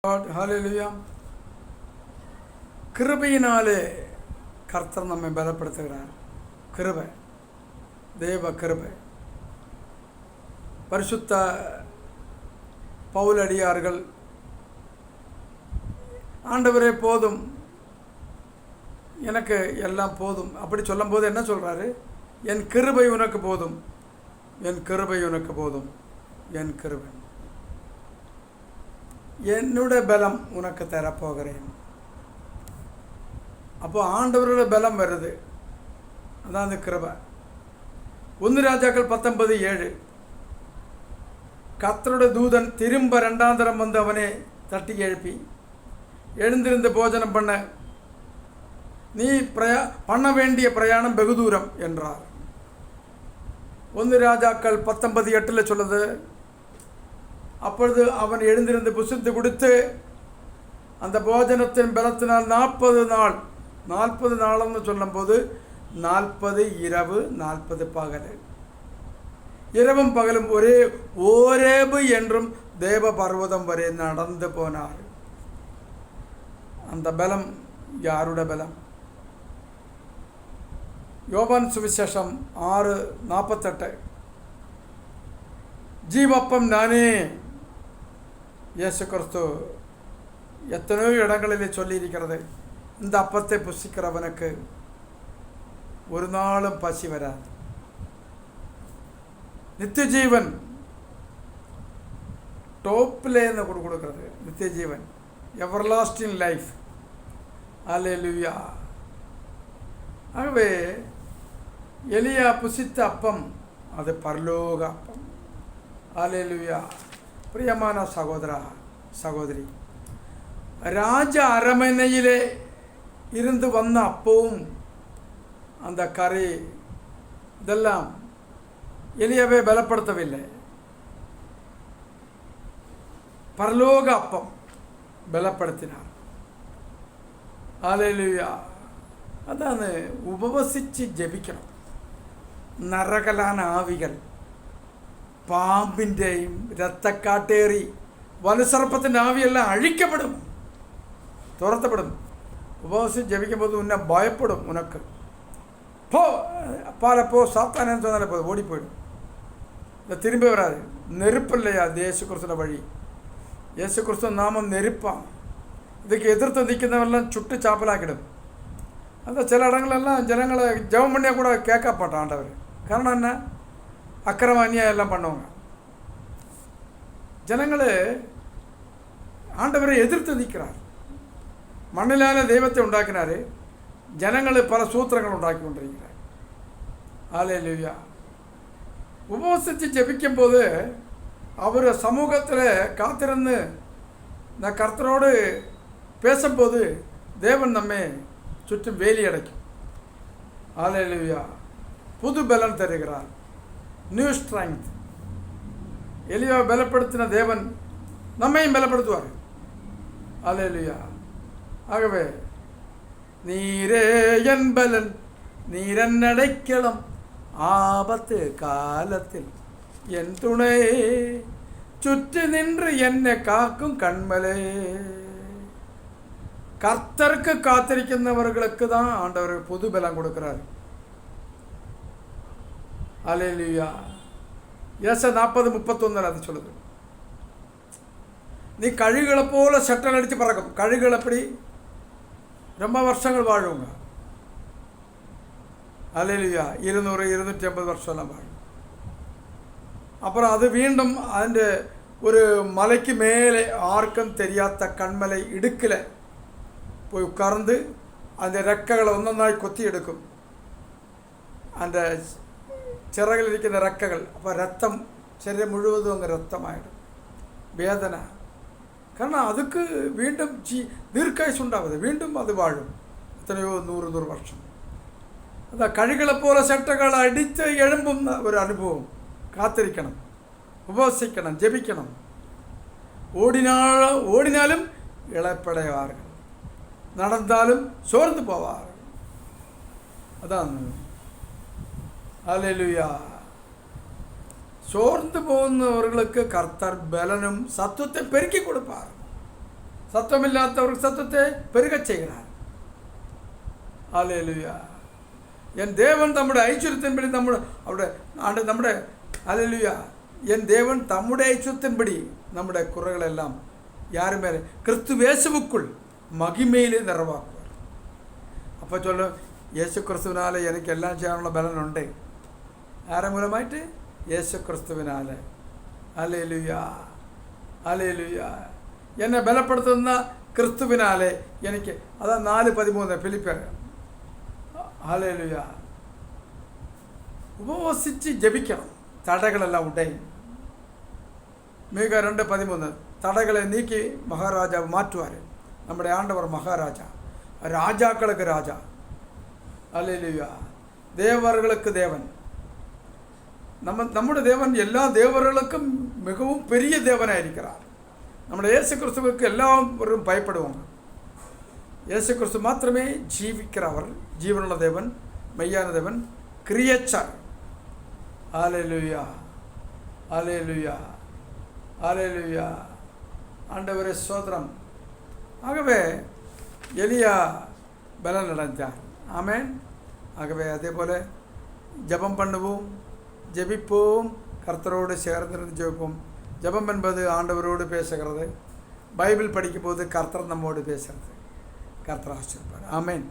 Hallelujah. கிருபையினாலே கர்த்தர் நம்மை பலப்படுத்துகிறார். கிருபை, தேவ கிருபை. பரிசுத்த பவுலடியார்கள் ஆண்டவரே போதும், எனக்கு எல்லாம் போதும் அப்படி சொல்லும்போது என்ன சொல்கிறாரு? என் கிருபை உனக்கு போதும், என் கிருபை உனக்கு போதும், என் கிருபை, என்னுடைய பலம் உனக்கு தரப்போகிறேன். அப்போ ஆண்டவரோட பலம் வருது, அதான் அந்த கிருபை. 1 ராஜாக்கள் 19:7 கர்த்தருடைய தூதன் திரும்ப 2ஆம் தரம் வந்து அவனை தட்டி எழுப்பி, எழுந்திருந்து போஜனம் பண்ண, நீ பண்ண வேண்டிய பிரயாணம் வெகு தூரம் என்றார். 1 ராஜாக்கள் 19:8 சொல்லுது, அப்பொழுது அவன் எழுந்திருந்து புசித்து கொடுத்து அந்த போஜனத்தின் பலத்தினால் 40 நாள்னு சொல்லும்போது 40 இரவு 40 பகல், இரவும் பகலும் ஒரே ஓரேபு என்றும் தேவ பர்வதம் வரை நடந்து போனார். அந்த பலம் யாருடைய பலம்? யோவான் சுவிசேஷம் 6:48 ஜீவப்பம் நானே. இயேசு கிறிஸ்து எத்தனையோ இடங்களிலே சொல்லியிருக்கிறது, இந்த அப்பத்தை புசிக்கிறவனுக்கு ஒரு நாளும் பசி வராது. நித்திய ஜீவன் ടോപ്പിലേന്ന് കൊടുക്കുന്നത്, നിത്യജീവൻ, എവർലാസ്റ്റിംഗ് ലൈഫ്. ഹല്ലേലൂയ. ஆகவே எலியா புசித்த அப்பம் அது பரலோக அப்பம். ஹல்லேலூயா. பிரியமான சகோதரா சகோதரி, ராஜ அரமனையிலே இருந்து வந்த அப்பவும் அந்த கறி இதெல்லாம் எலியாவை பலப்படுத்தவில்லை. பரலோக அப்பம் பலப்படுத்தினார். ഹല്ലേലൂയ. അതാണ് ഉപവസിച്ച് ജപിക്കണം. നരകലാന ആവികൾ, പാമ്പിൻ്റെയും രക്തക്കാട്ടേറി വനസർപ്പത്തിൻ്റെ ആവിയെല്ലാം അഴിക്കപ്പെടും, തുരത്തപ്പെടും. ഉപവസിച്ച് ജപിക്കുമ്പോൾ ഉന്നെ ഭയപ്പെടും. ഉനക്ക് പോ സാത്താനെന്ന് തോന്നാലെ പോയി ഓടിപ്പോയിടും, തിരുമ്പി വരാതെ. നെരുപ്പല്ലയാ അത് യേശുക്രിസ്തുവിൻ്റെ വഴി. യേശുക്രിസ്തു നാമം നെരുപ്പാണ്. ഇതൊക്കെ എതിർത്ത് നിൽക്കുന്നവരെല്ലാം ചുട്ട് ചാപ്പലാക്കിടും. അത് ചില ഇടങ്ങളെല്ലാം ജനങ്ങളെ ജപം പണിയാൽ കൂടെ കേൾക്കപ്പെട്ട ആണ്ടവർ. കാരണം എന്നാ? അക്രമ അന്യായം എല്ലാം പണ്ണവங்க. ജനങ്ങൾ ஆண்டவரை எதிர்த்து நிற்கிறார். மண்ணிலான தெய்வத்தை உண்டாக்கினார், ஜனங்கள் பல சூத்திரங்கள் உண்டாக்கி கொண்டிருக்கிறார். ஹல்லேலூயா. உபவசித்து ஜெபிக்கும் போது அவர் சமூகத்தில் காத்திருந்து இந்த கர்த்தரோடு பேசும்போது தேவன் நம்மை சுற்றும் வேலி அடைக்கும். ஹல்லேலூயா. புது பலன் தருகிறார், நியூ ஸ்ட்ரெங்த். எலியாவை பலப்படுத்தின தேவன் நம்மையும் பலப்படுத்துவார். ஹல்லேலூயா. ஆகவே நீரே என் பலன், நீரன் அடைக்கலம், ஆபத்து காலத்தில் என் துணை, சுற்றி நின்று என்னை காக்கும் கண்மலே. கர்த்தருக்கு காத்திருக்கிறவர்களுக்கு தான் ஆண்டவர் புது பலம் கொடுக்கிறார். ஹல்லேலூயா. ஏசாயா 40:31 அது சொல்லுது, நீ கழுகுகளை போல சட்டல் அடித்து பறக்கும். கழுகுகள் அப்படி ரொம்ப வருஷங்கள் வாழுங்க. ஹல்லேலூயா. 200-250 வருஷம்லாம் வாழும். அப்புறம் அது வீண்டும் அந்த ஒரு மலைக்கு மேலே ஆர்க்கும் தெரியாத கண்மலை இடுக்கில் போய் உட்கார்ந்து அந்த ரெக்கைகளை ஒன்றொന്നാய் கொத்தி எடுக்கும். அந்த ചിറകിൽ ഇരിക്കുന്ന റെക്കകൾ. അപ്പോൾ രക്തം ശരീരം മുഴുവതും അങ്ങ് രക്തമായിടും. വേദന. കാരണം അതുക്ക് വീണ്ടും ദീർഘായുസ് ഉണ്ടാവുന്നത്, വീണ്ടും അത് വാഴും എത്രയോ 100 വർഷം. അതാ കഴുകളെപ്പോലെ ചട്ടകൾ അടിച്ച് എഴുമ്പുന്ന ഒരു അനുഭവം. കാത്തിരിക്കണം, ഉപവസിക്കണം, ജപിക്കണം. ഓടിനാലും ഇളപ്പടയാറുകൾ, നടന്നാലും ചോർന്നു പോവാറ്. അതാണ്. ഹല്ലേലൂയ. சோர்ந்து போனவர்களுக்கு கர்த்தர் பலனும் சத்துவத்தை பெருக்கி கொடுப்பார். சத்தமில்லாதவருக்கு சத்தத்தை பெருகச் செய்கிறார். ஹல்லேலூயா. என் தேவன் தம்முடைய ஐஸ்வர்யத்தின்படி നമ്മുടെ ഹല്ലേലൂയ, என் தேவன் தம்முடைய ஐஸ்வர்யத்தின்படி നമ്മുടെ കുറകളെല്ലാം யாருமே கிறிஸ்துவேசுவுக்குள் மகிமையிலே നിറവാക്കുവാർ. അപ്പോൾ ചൊല്ലും, യേശു ക്രിസ്തുവിനാലെ എനിക്കെല്ലാം ചെയ്യാനുള്ള ബലനുണ്ട്. ആരെ മൂലമായിട്ട്? യേശു ക്രിസ്തുവിനാലെ. Hallelujah, hallelujah. എന്നെ ബലപ്പെടുത്തുന്ന ക്രിസ്തുവിനാലെ എനിക്ക്. അതാ 4:13 ഫിലിപ്പിയർ. ഹല്ലേലൂയ. ഉപവസിച്ച് ജപിക്കണം, തടകളെല്ലാം ഉടയും. മീക 2:13 തടകളെ നീക്കി മഹാരാജാവ് മാറ്റുവാർ. നമ്മുടെ ആണ്ടവർ മഹാരാജ, രാജാക്കളുக்கு ராஜா. ஹல்லேலூய. தேவர்களுக்கு தேவன். നമ്മുടെ தேவன் எல்லா தேவர்களுக்கும் மிகவும் பெரிய தேவனாயிருக்கிறார். നമ്മുടെ യേശു கிறிஸ்துவுக்கு எல்லாரும் பயப்படுவாங்க. യേശു கிறிஸ்து மாத்திரமே ஜீவிக்கிறவர், ஜீவனுள்ள தேவன், மெய்யான தேவன், கிரியேச்சர். ஹல்லேலூயா, ஹல்லேலூயா, ஹல்லேலூயா. ஆண்டவரே ஸ்தோத்திரம். ஆகவே எலியா பலன் அடைந்தார். ஆமென். ஆகவே அதே போல் ஜபம் பண்ணுவோம், ஜெபிப்போம், கர்த்தரோடு சேர்ந்திருந்து ஜெபிப்போம். ஜபம் என்பது ஆண்டவரோடு பேசுகிறது. பைபிள் படிக்கும் போது கர்த்தர் நம்மோடு பேசுகிறது. கர்த்தர் ஆசீர்வதிப்பார். ஆமென்.